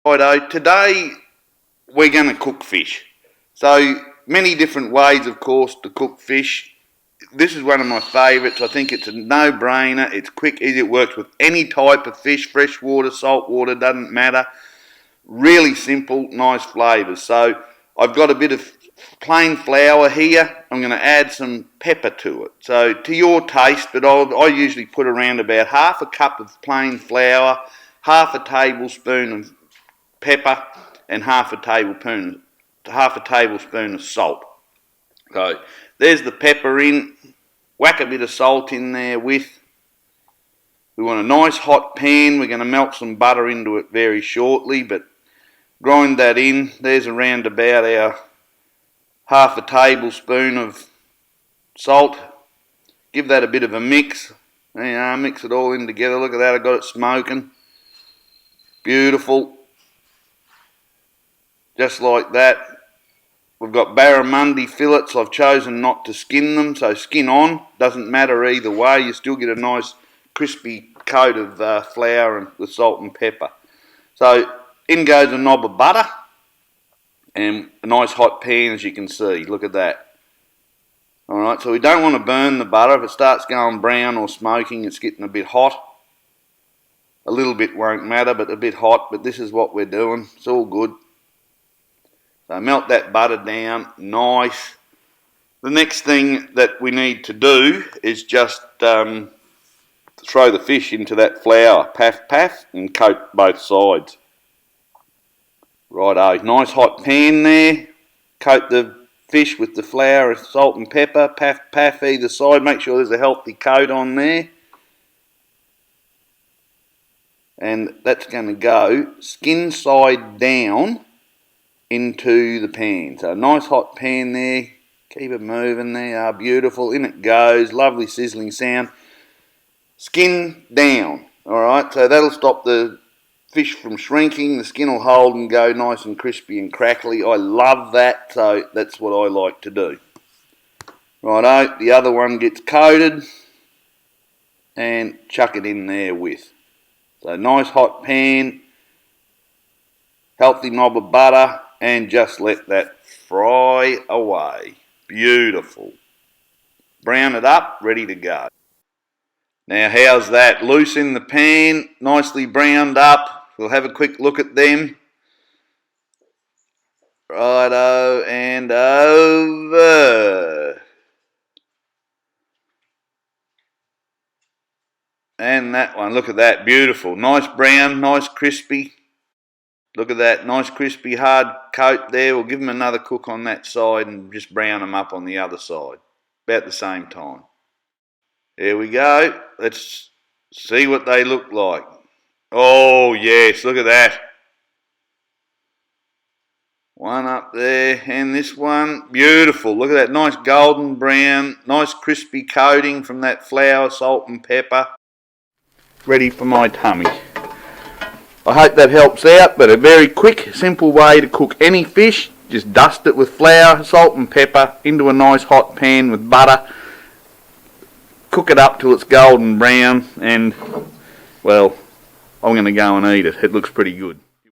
Righto, today we're going to cook fish. So many different ways, of course, to cook fish. This is one of my favourites. I think it's a no-brainer. It's quick, easy. It works with any type of fish, freshwater, saltwater, doesn't matter. Really simple, nice flavours. So I've got a bit of plain flour here. I'm going to add some pepper to it. So to your taste, but I usually put around about half a cup of plain flour, half a tablespoon of pepper, and half a tablespoon of salt. So there's the pepper in. Whack a bit of salt in there with. We want a nice hot pan. We're going to melt some butter into it very shortly, but grind that in. There's around about our half a tablespoon of salt. Give that a bit of a mix. Mix it all in together. Look at that, I got it smoking. Beautiful. Just like that. We've got barramundi fillets. I've chosen not to skin them, so skin on. Doesn't matter either way. You still get a nice crispy coat of flour with salt and pepper. So in goes a knob of butter and a nice hot pan, as you can see. Look at that. Alright, so we don't want to burn the butter. If it starts going brown or smoking, it's getting a bit hot. A little bit won't matter, but a bit hot. But this is what we're doing. It's all good. So melt that butter down, nice. The next thing that we need to do is just throw the fish into that flour, paff paff, and coat both sides. Righto, nice hot pan there. Coat the fish with the flour, salt and pepper, paff paff either side. Make sure there's a healthy coat on there. And that's going to go skin side down into the pan. So nice hot pan there. Keep it moving there. Beautiful. In it goes. Lovely sizzling sound. Skin down. Alright, so that'll stop the fish from shrinking. The skin will hold and go nice and crispy and crackly. I love that, so that's what I like to do. Righto, the other one gets coated and chuck it in there with. So nice hot pan, healthy knob of butter, and just let that fry away. Beautiful. Brown it up, ready to go. Now how's that? Loose in the pan, nicely browned up. We'll have a quick look at them. Righto, and over. And that one, look at that, beautiful. Nice brown, nice crispy. Look at that, nice crispy hard coat there. We'll give them another cook on that side and just brown them up on the other side. About the same time. There we go. Let's see what they look like. Oh yes, look at that. One up there and this one. Beautiful. Look at that, nice golden brown, nice crispy coating from that flour, salt and pepper. Ready for my tummy. I hope that helps out, but a very quick, simple way to cook any fish. Just dust it with flour, salt and pepper into a nice hot pan with butter. Cook it up till it's golden brown and, well, I'm going to go and eat it. It looks pretty good.